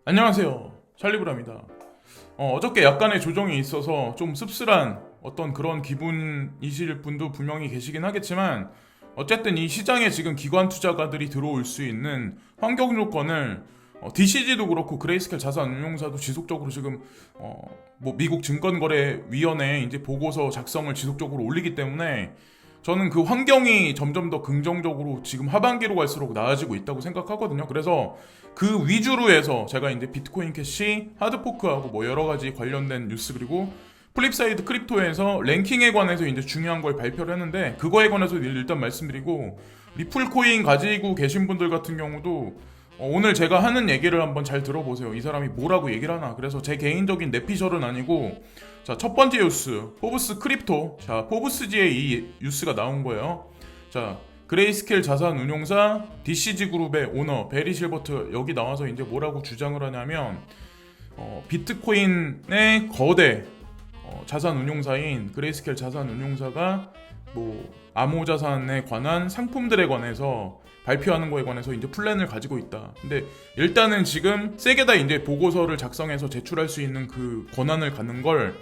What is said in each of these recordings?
안녕하세요. 찰리브라입니다. 어저께 약간의 조정이 있어서 좀 씁쓸한 어떤 그런 기분이실 분도 분명히 계시긴 하겠지만 어쨌든 이 시장에 지금 기관 투자가들이 들어올 수 있는 환경 조건을 DCG도 그렇고 그레이스켈 자산운용사도 지속적으로 지금 뭐 미국 증권거래위원회에 이제 보고서 작성을 지속적으로 올리기 때문에 저는 그 환경이 점점 더 긍정적으로 지금 하반기로 갈수록 나아지고 있다고 생각하거든요. 그래서 그 위주로 해서 제가 이제 비트코인 캐시, 하드포크하고 뭐 여러 가지 관련된 뉴스 그리고 플립사이드 크립토에서 랭킹에 관해서 이제 중요한 걸 발표를 했는데 그거에 관해서 일단 말씀드리고 리플 코인 가지고 계신 분들 같은 경우도 오늘 제가 하는 얘기를 한번 잘 들어보세요. 이 사람이 뭐라고 얘기를 하나. 그래서 제 개인적인 내피셜은 아니고 자, 첫 번째 뉴스 포브스 크립토. 자, 포브스지에 이 뉴스가 나온 거예요. 자, 그레이스켈 자산운용사 DCG 그룹의 오너 베리 실버트 여기 나와서 이제 뭐라고 주장을 하냐면 비트코인의 거대 자산운용사인 그레이스켈 자산운용사가 뭐 암호자산에 관한 상품들에 관해서 발표하는 거에 관해서 이제 플랜을 가지고 있다. 근데 일단은 지금 세게 다 이제 보고서를 작성해서 제출할 수 있는 그 권한을 갖는 걸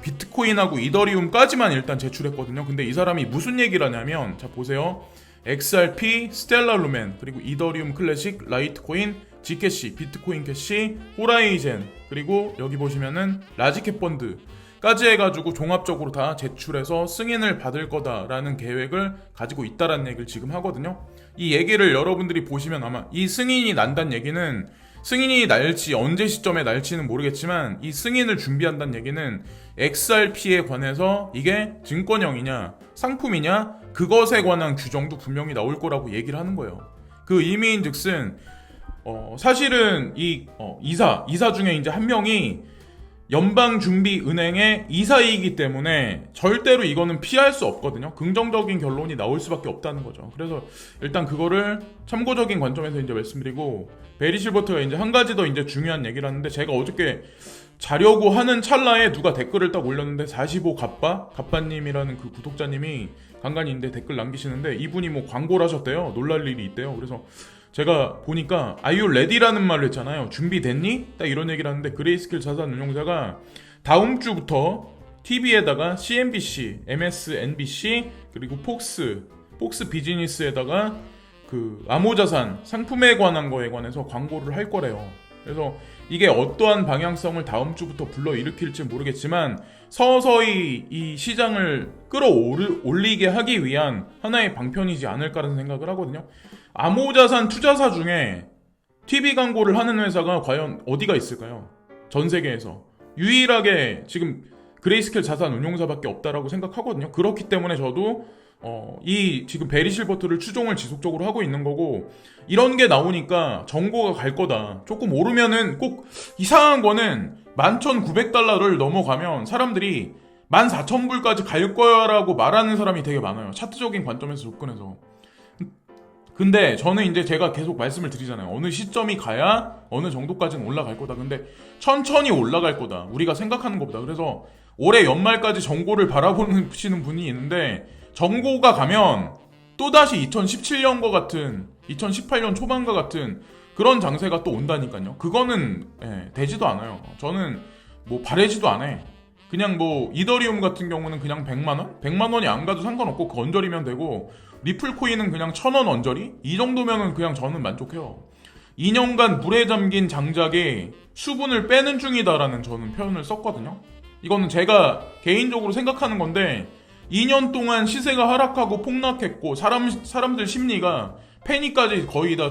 비트코인하고 이더리움까지만 일단 제출했거든요. 근데 이 사람이 무슨 얘기를 하냐면 자 보세요. XRP, 스텔라 루멘, 그리고 이더리움 클래식, 라이트코인, G캐시, 비트코인 캐시, 호라이젠, 그리고 여기 보시면은 라지캡 펀드까지 해가지고 종합적으로 다 제출해서 승인을 받을 거다라는 계획을 가지고 있다라는 얘기를 지금 하거든요. 이 얘기를 여러분들이 보시면 아마 이 승인이 난다는 얘기는 승인이 날지 언제 시점에 날지는 모르겠지만 이 승인을 준비한다는 얘기는 XRP에 관해서 이게 증권형이냐 상품이냐 그것에 관한 규정도 분명히 나올 거라고 얘기를 하는 거예요. 그 의미인즉슨 사실은 이 이사 중에 이제 한 명이 연방준비은행의 이사이기 때문에 절대로 이거는 피할 수 없거든요. 긍정적인 결론이 나올 수밖에 없다는 거죠. 그래서 일단 그거를 참고적인 관점에서 이제 말씀드리고 베리 실버트가 이제 한 가지 더 이제 중요한 얘기를 하는데 제가 어저께 자려고 하는 찰나에 누가 댓글을 딱 올렸는데 45 갑바님이라는 그 구독자님이 간간히 있는데 댓글 남기시는데 이분이 뭐 광고를 하셨대요. 놀랄 일이 있대요. 그래서 제가 보니까 Are you ready라는 말을 했잖아요. 준비됐니? 딱 이런 얘기를 하는데 그레이스켈 자산운용사가 다음 주부터 TV에다가 CNBC, MSNBC 그리고 폭스 비즈니스에다가 그 암호자산 상품에 관한 거에 관해서 광고를 할 거래요. 그래서 이게 어떠한 방향성을 다음 주부터 불러일으킬지 모르겠지만 서서히 이 시장을 끌어올리게 하기 위한 하나의 방편이지 않을까라는 생각을 하거든요. 암호자산 투자사 중에 TV 광고를 하는 회사가 과연 어디가 있을까요? 전 세계에서 유일하게 지금 그레이스켈 자산운용사밖에 없다라고 생각하거든요. 그렇기 때문에 저도 이 지금 베리 실버트를 추종을 지속적으로 하고 있는 거고 이런 게 나오니까 정보가 갈 거다. 조금 오르면은 꼭 이상한 거는 11,900달러를 넘어가면 사람들이 14,000불까지 갈 거야라고 말하는 사람이 되게 많아요. 차트적인 관점에서 접근해서. 근데 저는 이제 제가 계속 말씀을 드리잖아요. 어느 시점이 가야 어느 정도까지는 올라갈 거다. 근데 천천히 올라갈 거다. 우리가 생각하는 것보다. 그래서 올해 연말까지 정고를 바라보시는 분이 있는데 정고가 가면 또다시 2017년과 같은 2018년 초반과 같은 그런 장세가 또 온다니까요. 그거는 되지도 않아요. 저는 뭐 바래지도 않아. 그냥 뭐 이더리움 같은 경우는 그냥 100만원? 100만원이 안 가도 상관없고 그 언저리면 되고 리플 코인은 그냥 1,000원 언저리? 이 정도면은 그냥 저는 만족해요. 2년간 물에 잠긴 장작에 수분을 빼는 중이다라는 저는 표현을 썼거든요. 이거는 제가 개인적으로 생각하는 건데 2년 동안 시세가 하락하고 폭락했고 사람들 심리가 패닉까지 거의 다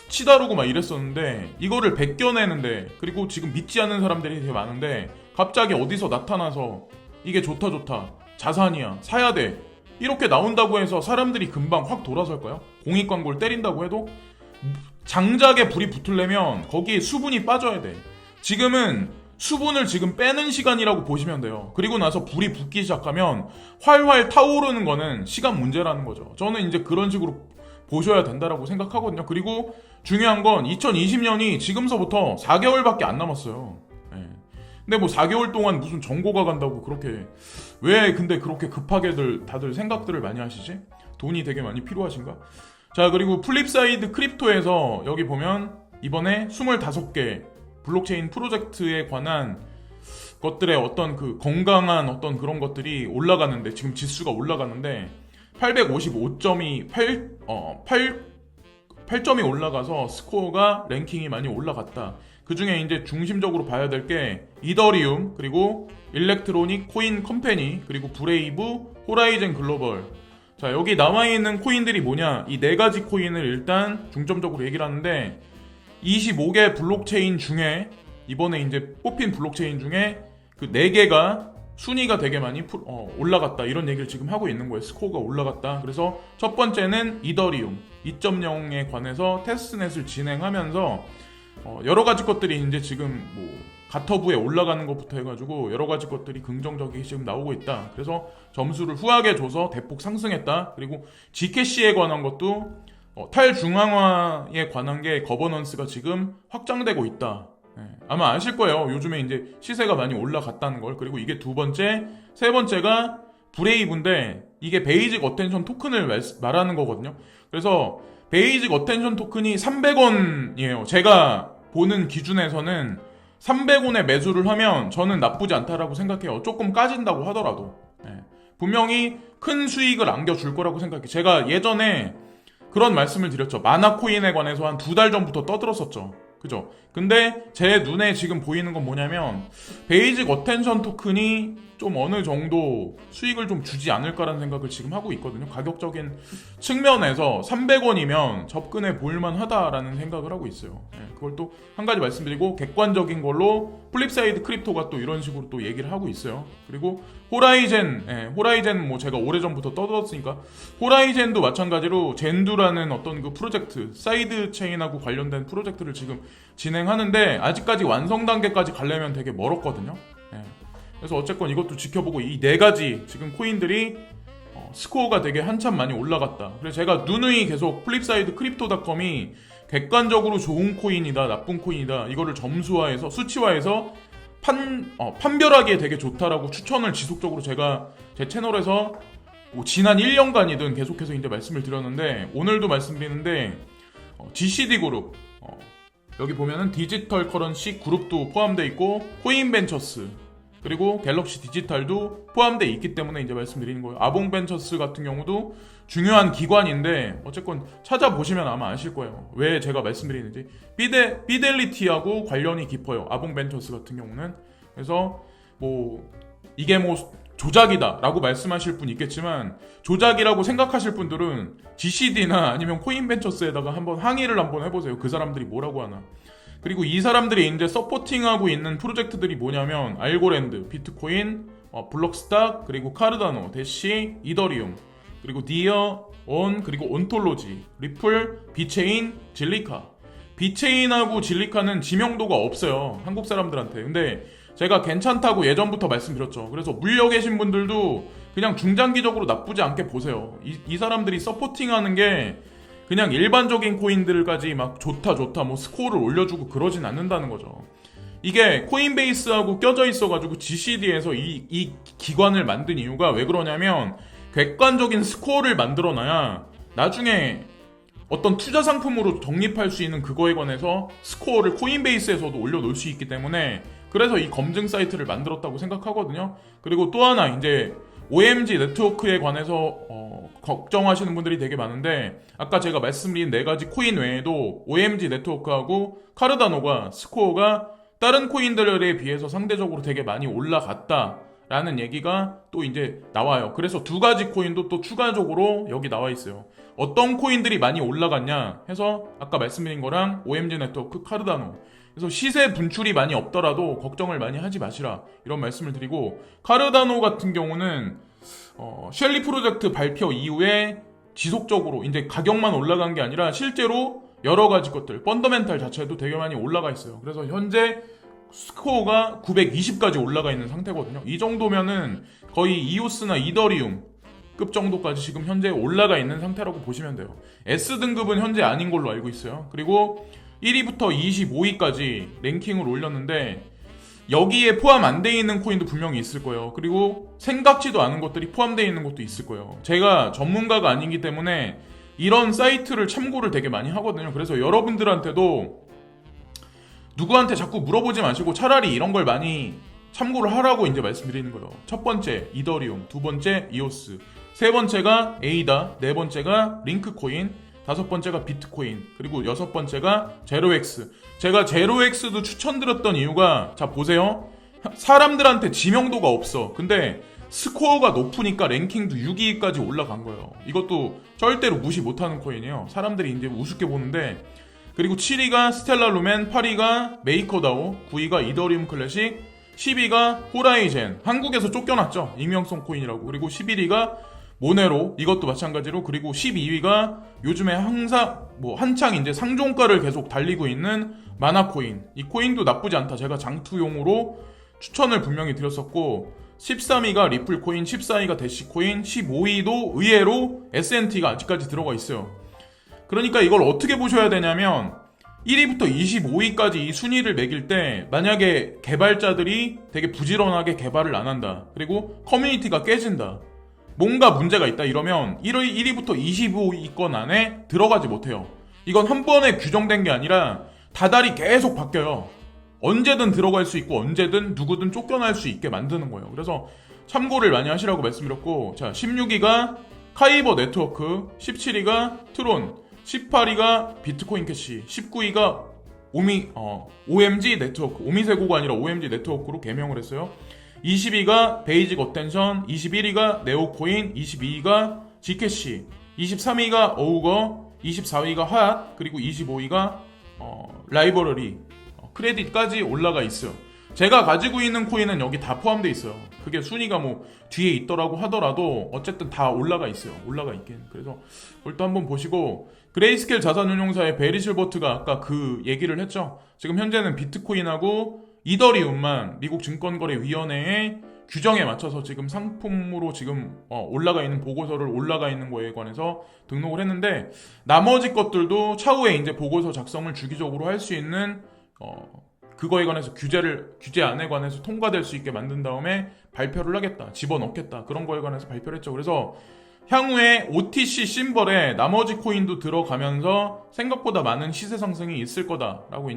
치다르고 막 이랬었는데 이거를 벗겨내는데 그리고 지금 믿지 않는 사람들이 되게 많은데 갑자기 어디서 나타나서 이게 좋다 자산이야 사야 돼 이렇게 나온다고 해서 사람들이 금방 확 돌아설까요? 공익 광고를 때린다고 해도 장작에 불이 붙으려면 거기에 수분이 빠져야 돼. 지금은 수분을 지금 빼는 시간이라고 보시면 돼요. 그리고 나서 불이 붙기 시작하면 활활 타오르는 거는 시간 문제라는 거죠. 저는 이제 그런 식으로 보셔야 된다라고 생각하거든요. 그리고 중요한 건 2020년이 지금서부터 4개월밖에 안 남았어요. 근데 뭐 4개월 동안 무슨 정고가 간다고 그렇게 왜 근데 그렇게 급하게 다들 생각들을 많이 하시지? 돈이 되게 많이 필요하신가? 자, 그리고 플립사이드 크립토에서 여기 보면 이번에 25개 블록체인 프로젝트에 관한 것들의 어떤 그 건강한 어떤 그런 것들이 올라가는데, 지금 지수가 올라가는데 855점이 8점이 올라가서 스코어가 랭킹이 많이 올라갔다. 그 중에 이제 중심적으로 봐야 될 게 이더리움, 그리고 일렉트로닉 코인 컴퍼니, 그리고 브레이브, 호라이즌 글로벌. 자, 여기 나와 있는 코인들이 뭐냐? 이 네 가지 코인을 일단 중점적으로 얘기를 하는데, 25개 블록체인 중에 이번에 이제 뽑힌 블록체인 중에 그 4개가 순위가 되게 많이 올라갔다, 이런 얘기를 지금 하고 있는 거예요. 스코어가 올라갔다. 그래서 첫 번째는 이더리움 2.0에 관해서 테스트넷을 진행하면서 여러 가지 것들이 이제 지금 뭐 가터브에 올라가는 것부터 해가지고 여러 가지 것들이 긍정적이 지금 나오고 있다. 그래서 점수를 후하게 줘서 대폭 상승했다. 그리고 G캐시에 관한 것도 탈중앙화에 관한 게 거버넌스가 지금 확장되고 있다. 아마 아실 거예요. 요즘에 이제 시세가 많이 올라갔다는 걸. 그리고 이게 두 번째, 세 번째가 브레이브인데, 이게 베이직 어텐션 토큰을 말하는 거거든요. 그래서 베이직 어텐션 토큰이 300원이에요. 제가 보는 기준에서는 300원에 매수를 하면 저는 나쁘지 않다라고 생각해요. 조금 까진다고 하더라도. 분명히 큰 수익을 안겨줄 거라고 생각해요. 제가 예전에 그런 말씀을 드렸죠. 마나코인에 관해서 한 2달 전부터 떠들었었죠. 그죠? 근데 제 눈에 지금 보이는 건 뭐냐면, 베이직 어텐션 토큰이 좀 어느 정도 수익을 좀 주지 않을까라는 생각을 지금 하고 있거든요. 가격적인 측면에서 300원이면 접근해 볼만 하다라는 생각을 하고 있어요. 그걸 또 한 가지 말씀드리고, 객관적인 걸로 플립사이드 크립토가 또 이런 식으로 또 얘기를 하고 있어요. 그리고 호라이젠 뭐 제가 오래전부터 떠들었으니까, 호라이젠도 마찬가지로 젠두라는 어떤 그 프로젝트, 사이드 체인하고 관련된 프로젝트를 지금 진행하는데, 아직까지 완성 단계까지 가려면 되게 멀었거든요. 그래서 어쨌건 이것도 지켜보고, 이 네 가지 지금 코인들이 스코어가 되게 한참 많이 올라갔다. 그래서 제가 누누이 계속 플립사이드 크립토닷컴이 객관적으로 좋은 코인이다, 나쁜 코인이다, 이거를 점수화해서 수치화해서 판별하기에 되게 좋다라고 추천을 지속적으로 제가 제 채널에서 뭐 지난 1년간이든 계속해서 이제 말씀을 드렸는데, 오늘도 말씀드리는데, GCD 그룹, 여기 보면은 디지털 커런시 그룹도 포함되어 있고, 코인벤처스, 그리고 갤럭시 디지털도 포함되어 있기 때문에 이제 말씀드리는 거예요. 아봉벤처스 같은 경우도 중요한 기관인데, 어쨌건 찾아보시면 아마 아실 거예요. 왜 제가 말씀드리는지. 피델리티하고 관련이 깊어요. 아봉벤처스 같은 경우는. 그래서 뭐 이게 뭐 조작이다 라고 말씀하실 분 있겠지만, 조작이라고 생각하실 분들은 GCD나 아니면 코인벤처스에다가 한번 항의를 한번 해보세요. 그 사람들이 뭐라고 하나. 그리고 이 사람들이 이제 서포팅하고 있는 프로젝트들이 뭐냐면, 알고랜드, 비트코인, 블록스탁, 그리고 카르다노, 대시, 이더리움, 그리고 디어, 그리고 온톨로지, 리플, 비체인, 질리카. 비체인하고 질리카는 지명도가 없어요, 한국 사람들한테. 근데 제가 괜찮다고 예전부터 말씀드렸죠. 그래서 물려 계신 분들도 그냥 중장기적으로 나쁘지 않게 보세요. 이 사람들이 서포팅하는 게 그냥 일반적인 코인들까지 막 좋다 뭐 스코어를 올려주고 그러진 않는다는 거죠. 이게 코인베이스하고 껴져 있어가지고 GCD에서 이 기관을 만든 이유가 왜 그러냐면, 객관적인 스코어를 만들어놔야 나중에 어떤 투자 상품으로 적립할 수 있는 그거에 관해서 스코어를 코인베이스에서도 올려놓을 수 있기 때문에, 그래서 이 검증 사이트를 만들었다고 생각하거든요. 그리고 또 하나, 이제 OMG 네트워크에 관해서 걱정하시는 분들이 되게 많은데, 아까 제가 말씀드린 4가지 코인 외에도 OMG 네트워크하고 카르다노가 스코어가 다른 코인들에 비해서 상대적으로 되게 많이 올라갔다라는 얘기가 또 이제 나와요. 그래서 2가지 코인도 또 추가적으로 여기 나와 있어요. 어떤 코인들이 많이 올라갔냐 해서 아까 말씀드린 거랑 OMG 네트워크, 카르다노. 그래서 시세 분출이 많이 없더라도 걱정을 많이 하지 마시라, 이런 말씀을 드리고, 카르다노 같은 경우는 셸리 프로젝트 발표 이후에 지속적으로 이제 가격만 올라간 게 아니라 실제로 여러 가지 것들, 펀더멘탈 자체도 되게 많이 올라가 있어요. 그래서 현재 스코어가 920까지 올라가 있는 상태거든요. 이 정도면은 거의 이오스나 이더리움 급 정도까지 지금 현재 올라가 있는 상태라고 보시면 돼요. S등급은 현재 아닌 걸로 알고 있어요. 그리고 1위부터 25위까지 랭킹을 올렸는데, 여기에 포함 안 돼 있는 코인도 분명히 있을 거예요. 그리고 생각지도 않은 것들이 포함되어 있는 것도 있을 거예요. 제가 전문가가 아니기 때문에 이런 사이트를 참고를 되게 많이 하거든요. 그래서 여러분들한테도 누구한테 자꾸 물어보지 마시고 차라리 이런 걸 많이 참고를 하라고 이제 말씀드리는 거예요. 첫 번째 이더리움, 두 번째 이오스, 세 번째가 에이다, 네 번째가 링크코인, 다섯 번째가 비트코인, 그리고 여섯 번째가 제로엑스. 제가 제로엑스도 추천드렸던 이유가, 자 보세요. 사람들한테 지명도가 없어. 근데 스코어가 높으니까 랭킹도 6위까지 올라간 거예요. 이것도 절대로 무시 못하는 코인이에요. 사람들이 이제 우습게 보는데. 그리고 7위가 스텔라 루멘, 8위가 메이커다오, 9위가 이더리움 클래식, 10위가 호라이젠, 한국에서 쫓겨났죠. 익명성 코인이라고. 그리고 11위가 모네로, 이것도 마찬가지로. 그리고 12위가 요즘에 항상 한창 이제 상종가를 계속 달리고 있는 마나코인. 이 코인도 나쁘지 않다. 제가 장투용으로 추천을 분명히 드렸었고, 13위가 리플코인, 14위가 대시코인, 15위도 의외로 S&T가 아직까지 들어가 있어요. 그러니까 이걸 어떻게 보셔야 되냐면 1위부터 25위까지 이 순위를 매길 때 만약에 개발자들이 되게 부지런하게 개발을 안 한다. 그리고 커뮤니티가 깨진다. 뭔가 문제가 있다 이러면 1위부터 25위권 안에 들어가지 못해요. 이건 한 번에 규정된 게 아니라 다달이 계속 바뀌어요. 언제든 들어갈 수 있고 언제든 누구든 쫓겨날 수 있게 만드는 거예요. 그래서 참고를 많이 하시라고 말씀드렸고, 자 16위가 카이버 네트워크, 17위가 트론, 18위가 비트코인 캐시, 19위가 OMG 네트워크, 오미세고가 아니라 OMG 네트워크로 개명을 했어요. 20위가 베이직 어텐션, 21위가 네오코인, 22위가 G캐시, 23위가 어우거, 24위가 핫, 그리고 25위가 라이브러리, 크레딧까지 올라가 있어요. 제가 가지고 있는 코인은 여기 다 포함되어 있어요. 그게 순위가 뭐 뒤에 있더라고 하더라도 어쨌든 다 올라가 있어요. 올라가 있긴. 그래서 그걸 한번 보시고, 그레이스케일 자산운용사의 베리 실버트가 아까 그 얘기를 했죠. 지금 현재는 비트코인하고 이더리움만 미국 증권거래위원회의 규정에 맞춰서 지금 상품으로 지금 올라가 있는 보고서를 올라가 있는 거에 관해서 등록을 했는데, 나머지 것들도 차후에 이제 보고서 작성을 주기적으로 할 수 있는 그거에 관해서 규제안에 관해서 통과될 수 있게 만든 다음에 발표를 하겠다, 집어넣겠다, 그런 거에 관해서 발표를 했죠. 그래서 향후에 OTC 심벌에 나머지 코인도 들어가면서 생각보다 많은 시세 상승이 있을 거다라고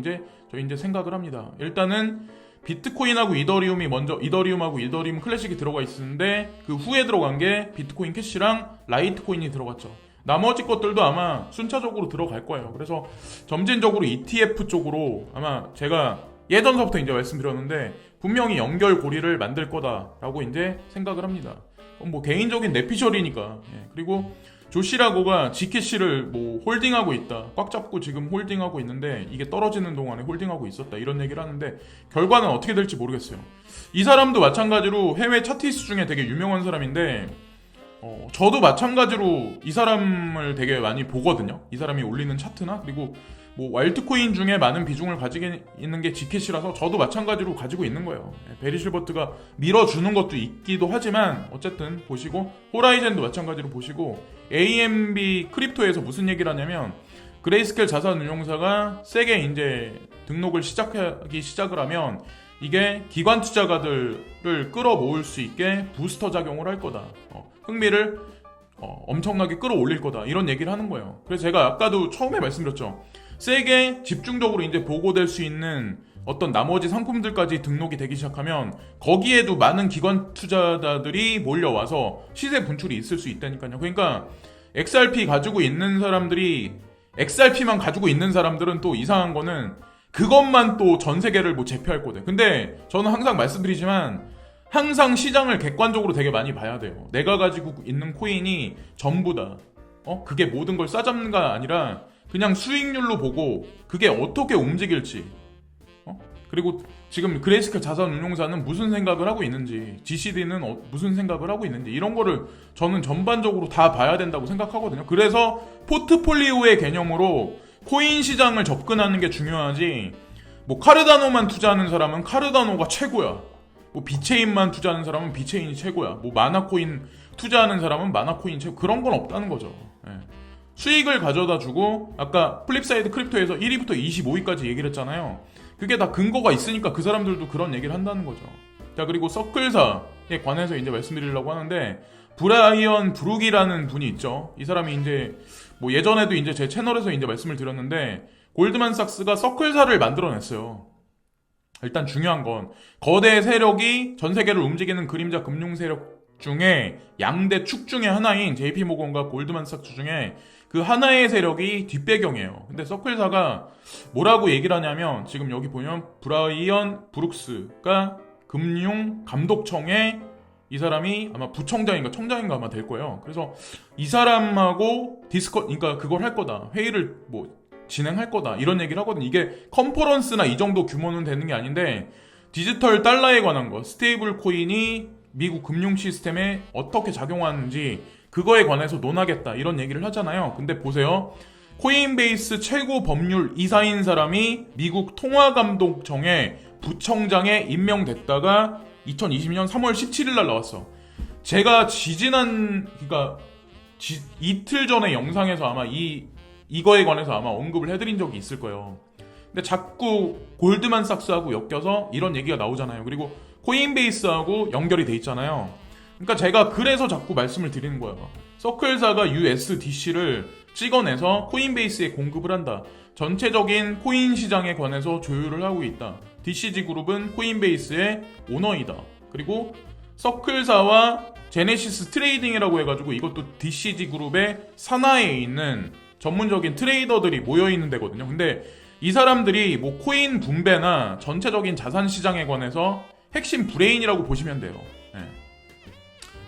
저희 이제 생각을 합니다. 일단은 비트코인하고 이더리움하고 이더리움 클래식이 들어가 있었는데, 그 후에 들어간 게 비트코인 캐시랑 라이트코인이 들어갔죠. 나머지 것들도 아마 순차적으로 들어갈 거예요. 그래서 점진적으로 ETF 쪽으로 아마 제가 예전서부터 이제 말씀드렸는데 분명히 연결고리를 만들 거다라고 이제 생각을 합니다. 뭐 개인적인 내피셜이니까. 그리고 조시라고가 G캐시를 뭐 홀딩하고 있다, 꽉 잡고 지금 홀딩하고 있는데 이게 떨어지는 동안에 홀딩하고 있었다, 이런 얘기를 하는데 결과는 어떻게 될지 모르겠어요. 이 사람도 마찬가지로 해외 차티스 중에 되게 유명한 사람인데 저도 마찬가지로 이 사람을 되게 많이 보거든요. 이 사람이 올리는 차트나, 그리고 뭐 알트코인 중에 많은 비중을 가지고 있는 게 G캐시라서 저도 마찬가지로 가지고 있는 거예요. 베리 실버트가 밀어주는 것도 있기도 하지만 어쨌든 보시고, 호라이젠도 마찬가지로 보시고, AMB 크립토에서 무슨 얘기를 하냐면 그레이스케일 자산운용사가 세게 이제 등록을 시작을 하면 이게 기관 투자가들을 끌어모을 수 있게 부스터 작용을 할 거다. 흥미를 엄청나게 끌어올릴 거다, 이런 얘기를 하는 거예요. 그래서 제가 아까도 처음에 말씀드렸죠. 세게 집중적으로 이제 보고될 수 있는 어떤 나머지 상품들까지 등록이 되기 시작하면 거기에도 많은 기관 투자자들이 몰려와서 시세 분출이 있을 수 있다니까요. 그러니까 XRP 가지고 있는 사람들이, XRP만 가지고 있는 사람들은 또 이상한 거는 그것만 또 전 세계를 뭐 제패할 거대. 근데 저는 항상 말씀드리지만 항상 시장을 객관적으로 되게 많이 봐야 돼요. 내가 가지고 있는 코인이 전부다, 그게 모든 걸 싸잡는가 아니라 그냥 수익률로 보고 그게 어떻게 움직일지, 그리고 지금 그레이스케일 자산운용사는 무슨 생각을 하고 있는지, GCD는 무슨 생각을 하고 있는지, 이런 거를 저는 전반적으로 다 봐야 된다고 생각하거든요. 그래서 포트폴리오의 개념으로 코인 시장을 접근하는 게 중요하지, 뭐 카르다노만 투자하는 사람은 카르다노가 최고야, 뭐 비체인만 투자하는 사람은 비체인이 최고야, 뭐 마나코인 투자하는 사람은 마나코인 최고, 그런 건 없다는 거죠. 수익을 가져다 주고, 아까 플립사이드 크립토에서 1위부터 25위까지 얘기를 했잖아요. 그게 다 근거가 있으니까 그 사람들도 그런 얘기를 한다는 거죠. 자, 그리고 서클사에 관해서 이제 말씀드리려고 하는데, 브라이언 브룩이라는 분이 있죠. 이 사람이 이제 뭐 예전에도 이제 제 채널에서 이제 말씀을 드렸는데 골드만삭스가 서클사를 만들어냈어요. 일단 중요한 건 거대 세력이 전 세계를 움직이는 그림자 금융 세력 중에 양대 축 중에 하나인 JP모건과 골드만삭스 중에 그 하나의 세력이 뒷배경이에요. 근데 서클사가 뭐라고 얘기를 하냐면 지금 여기 보면 브라이언 브룩스가 금융감독청에 이 사람이 아마 부청장인가 청장인가 아마 될 거예요. 그래서 이 사람하고 그러니까 그걸 할 거다. 회의를 뭐 진행할 거다. 이런 얘기를 하거든요. 이게 컨퍼런스나 이 정도 규모는 되는 게 아닌데 디지털 달러에 관한 거, 스테이블 코인이 미국 금융 시스템에 어떻게 작용하는지 그거에 관해서 논하겠다. 이런 얘기를 하잖아요. 근데 보세요. 코인베이스 최고 법률 이사인 사람이 미국 통화감독청에 부청장에 임명됐다가 2020년 3월 17일 날 나왔어. 제가 그러니까 이틀 전에 영상에서 아마 이거에 관해서 아마 언급을 해드린 적이 있을 거예요. 근데 자꾸 골드만삭스하고 엮여서 이런 얘기가 나오잖아요. 그리고 코인베이스하고 연결이 돼 있잖아요. 그러니까 제가 그래서 자꾸 말씀을 드리는 거예요. 서클사가 USDC를 찍어내서 코인베이스에 공급을 한다. 전체적인 코인 시장에 관해서 조율을 하고 있다. DCG 그룹은 코인베이스의 오너이다. 그리고 서클사와 제네시스 트레이딩이라고 해가지고 이것도 DCG 그룹의 산하에 있는 전문적인 트레이더들이 모여있는 데거든요. 근데 이 사람들이 뭐 코인 분배나 전체적인 자산 시장에 관해서 핵심 브레인이라고 보시면 돼요. 네.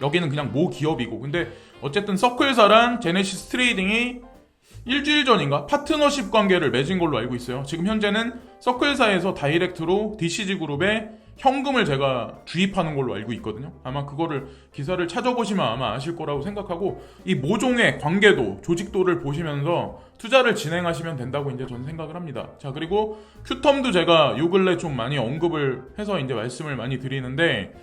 여기는 그냥 모 기업이고. 근데 어쨌든 서클사랑 제네시스 트레이딩이 일주일 전인가 파트너십 관계를 맺은 걸로 알고 있어요. 지금 현재는 서클사에서 다이렉트로 DCG 그룹에 현금을 제가 주입하는 걸로 알고 있거든요. 아마 그거를 기사를 찾아보시면 아마 아실 거라고 생각하고 이 모종의 관계도 조직도를 보시면서 투자를 진행하시면 된다고 이제 저는 생각을 합니다. 자, 그리고 큐텀도 제가 요 근래 좀 많이 언급을 해서 이제 말씀을 많이 드리는데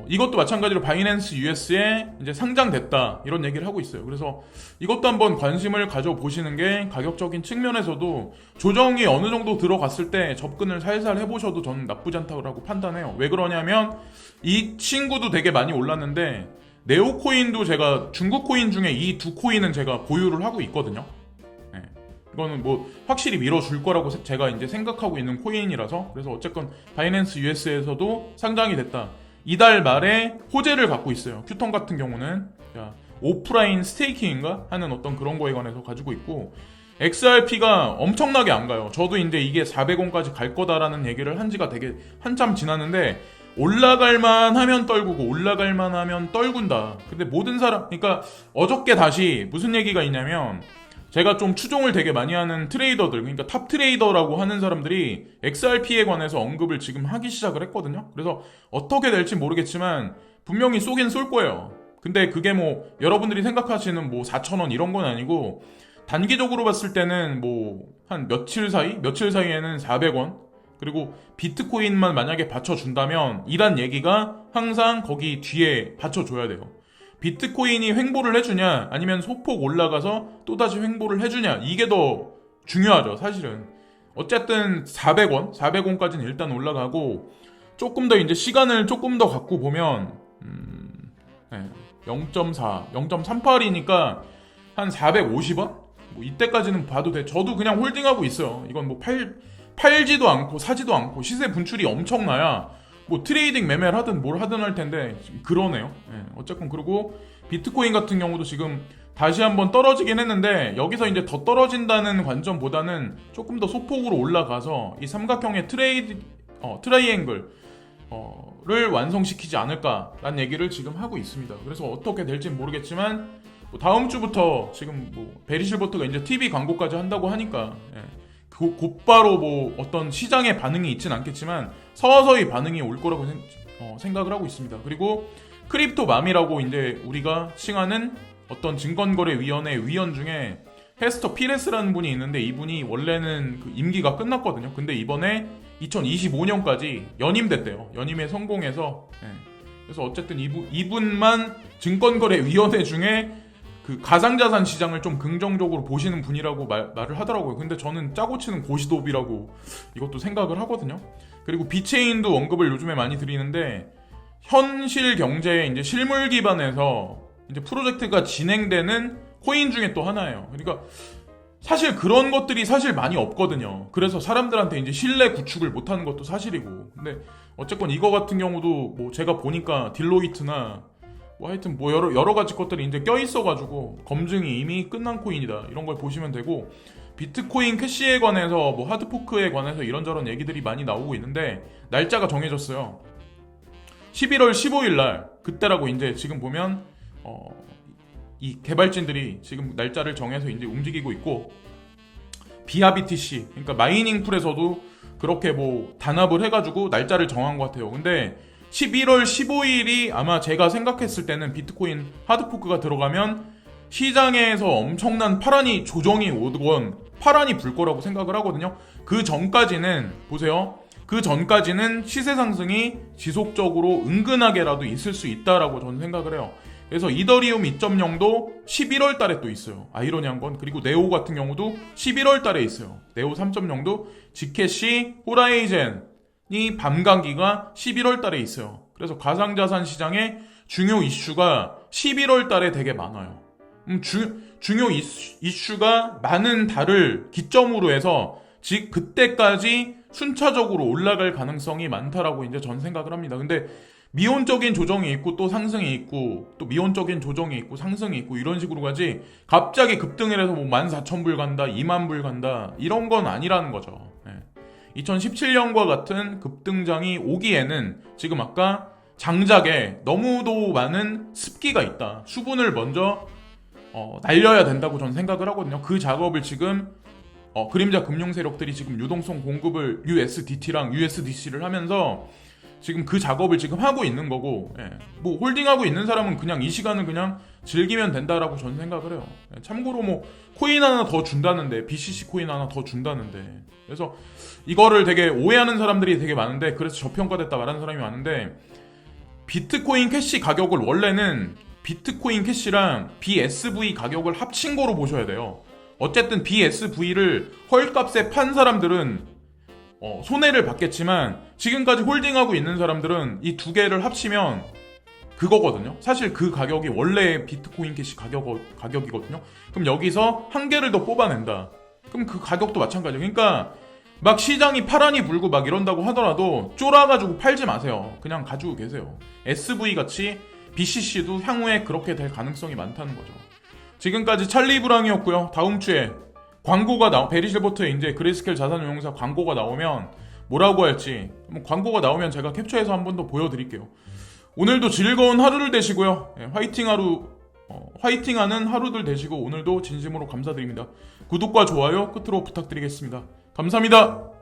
이것도 마찬가지로 바이낸스 US에 이제 상장됐다 이런 얘기를 하고 있어요. 그래서 이것도 한번 관심을 가져보시는 게 가격적인 측면에서도 조정이 어느 정도 들어갔을 때 접근을 살살 해보셔도 저는 나쁘지 않다고 판단해요. 왜 그러냐면 이 친구도 되게 많이 올랐는데 네오코인도 제가 중국 코인 중에 이 두 코인은 제가 보유를 하고 있거든요. 네. 이거는 뭐 확실히 밀어줄 거라고 제가 이제 생각하고 있는 코인이라서. 그래서 어쨌건 바이낸스 US에서도 상장이 됐다. 이달 말에 호재를 갖고 있어요. 큐텀 같은 경우는 오프라인 스테이킹인가 하는 어떤 그런 거에 관해서 가지고 있고 XRP가 엄청나게 안 가요. 저도 이제 이게 400원까지 갈 거다라는 얘기를 한 지가 되게 한참 지났는데 올라갈만 하면 떨구고 올라갈만 하면 떨군다. 근데 모든 사람, 그러니까 어저께 다시 무슨 얘기가 있냐면 제가 좀 추종을 되게 많이 하는 트레이더들, 그러니까 탑 트레이더라고 하는 사람들이 XRP에 관해서 언급을 지금 하기 시작을 했거든요. 그래서 어떻게 될지 모르겠지만 분명히 쏘긴 쏠 거예요. 근데 그게 뭐 여러분들이 생각하시는 뭐 4,000원 이런 건 아니고 단기적으로 봤을 때는 뭐 한 며칠 사이에는 400원, 그리고 비트코인만 만약에 받쳐준다면 이란 얘기가 항상 거기 뒤에 받쳐줘야 돼요. 비트코인이 횡보를 해주냐 아니면 소폭 올라가서 또다시 횡보를 해주냐 이게 더 중요하죠 사실은. 어쨌든 400원까지는 일단 올라가고 조금 더 이제 시간을 조금 더 갖고 보면 0.4, 0.38이니까 한 450원? 뭐 이때까지는 봐도 돼. 저도 그냥 홀딩하고 있어요. 이건 뭐 팔지도 않고 사지도 않고 시세 분출이 엄청나야 뭐 트레이딩 매매를 하든 뭘 하든 할 텐데 그러네요. 어쨌건 그리고 비트코인 같은 경우도 지금 다시 한번 떨어지긴 했는데 여기서 이제 더 떨어진다는 관점보다는 조금 더 소폭으로 올라가서 이 삼각형의 트라이앵글을 완성시키지 않을까라는 얘기를 지금 하고 있습니다. 그래서 어떻게 될지 모르겠지만 뭐 다음 주부터 지금 뭐 베리실버트가 이제 TV 광고까지 한다고 하니까 곧바로 뭐 어떤 시장의 반응이 있진 않겠지만 서서히 반응이 올 거라고 생각을 하고 있습니다. 그리고 크립토맘이라고 이제 우리가 칭하는 어떤 증권거래위원회 위원 중에 헤스터 피레스라는 분이 있는데 이분이 원래는 그 임기가 끝났거든요. 근데 이번에 2025년까지 연임됐대요. 연임에 성공해서. 그래서 어쨌든 이분만 증권거래위원회 중에 그 가상자산 시장을 좀 긍정적으로 보시는 분이라고 말을 하더라고요. 근데 저는 짜고 치는 고시톱이라고 이것도 생각을 하거든요. 그리고 비체인도 언급을 요즘에 많이 드리는데 현실 경제에 이제 실물 기반에서 이제 프로젝트가 진행되는 코인 중에 또 하나예요. 그러니까 사실 그런 것들이 사실 많이 없거든요. 그래서 사람들한테 이제 신뢰 구축을 못하는 것도 사실이고. 근데 어쨌건 이거 같은 경우도 뭐 제가 보니까 딜로이트나 뭐 하여튼 뭐 여러 가지 것들이 이제 껴있어가지고 검증이 이미 끝난 코인이다 이런 걸 보시면 되고, 비트코인 캐시에 관해서 뭐 하드포크에 관해서 이런저런 얘기들이 많이 나오고 있는데 날짜가 정해졌어요. 11월 15일 날 그때라고 이제 지금 보면 이 개발진들이 지금 날짜를 정해서 이제 움직이고 있고, 비아 BTC 그러니까 마이닝 풀에서도 그렇게 뭐 단합을 해가지고 날짜를 정한 것 같아요. 근데 11월 15일이 아마 제가 생각했을 때는 비트코인 하드포크가 들어가면 시장에서 엄청난 파란이 조정이 오건 파란이 불 거라고 생각을 하거든요. 그 전까지는 보세요. 그 전까지는 시세 상승이 지속적으로 은근하게라도 있을 수 있다라고 저는 생각을 해요. 그래서 이더리움 2.0도 11월 달에 또 있어요. 아이러니한 건. 그리고 네오 같은 경우도 11월 달에 있어요. 네오 3.0도 지캐시, 호라이젠이 밤감기가 11월 달에 있어요. 그래서 가상자산 시장의 중요 이슈가 11월 달에 되게 많아요. 중요 이슈가 많은 달을 기점으로 해서 즉 그때까지 순차적으로 올라갈 가능성이 많다라고 이제 전 생각을 합니다. 근데 미온적인 조정이 있고 또 상승이 있고 또 미온적인 조정이 있고 상승이 있고 이런 식으로 가지 갑자기 급등을 해서 뭐 14,000불 간다 20,000불 간다 이런 건 아니라는 거죠. 2017년과 같은 급등장이 오기에는 지금 아까 장작에 너무도 많은 습기가 있다. 수분을 먼저 날려야 된다고 저는 생각을 하거든요. 그 작업을 지금 그림자 금융 세력들이 지금 유동성 공급을 USDT랑 USDC를 하면서 지금 그 작업을 지금 하고 있는 거고, 뭐 홀딩하고 있는 사람은 그냥 이 시간을 그냥 즐기면 된다라고 저는 생각을 해요. 참고로 뭐 코인 하나 더 준다는데, BCC 코인 하나 더 준다는데, 그래서 이거를 되게 오해하는 사람들이 되게 많은데, 그래서 저평가됐다 말하는 사람이 많은데, 비트코인 캐시 가격을 원래는 비트코인 캐시랑 BSV 가격을 합친 거로 보셔야 돼요. 어쨌든 BSV를 헐값에 판 사람들은 손해를 받겠지만 지금까지 홀딩하고 있는 사람들은 이 두 개를 합치면 그거거든요. 사실 그 가격이 원래 비트코인 캐시 가격이거든요. 그럼 여기서 한 개를 더 뽑아낸다. 그럼 그 가격도 마찬가지예요. 그러니까 막 시장이 파란이 불고 막 이런다고 하더라도 쫄아가지고 팔지 마세요. 그냥 가지고 계세요. SV 같이 BCC도 향후에 그렇게 될 가능성이 많다는 거죠. 지금까지 찰리브랑이었고요. 다음 주에 광고가 베리실버트에 이제 그레이스케일 자산운용사 광고가 나오면 뭐라고 할지 광고가 나오면 제가 캡처해서 한 번 더 보여드릴게요. 오늘도 즐거운 하루를 되시고요. 화이팅하는 하루들 되시고 오늘도 진심으로 감사드립니다. 구독과 좋아요 끝으로 부탁드리겠습니다. 감사합니다.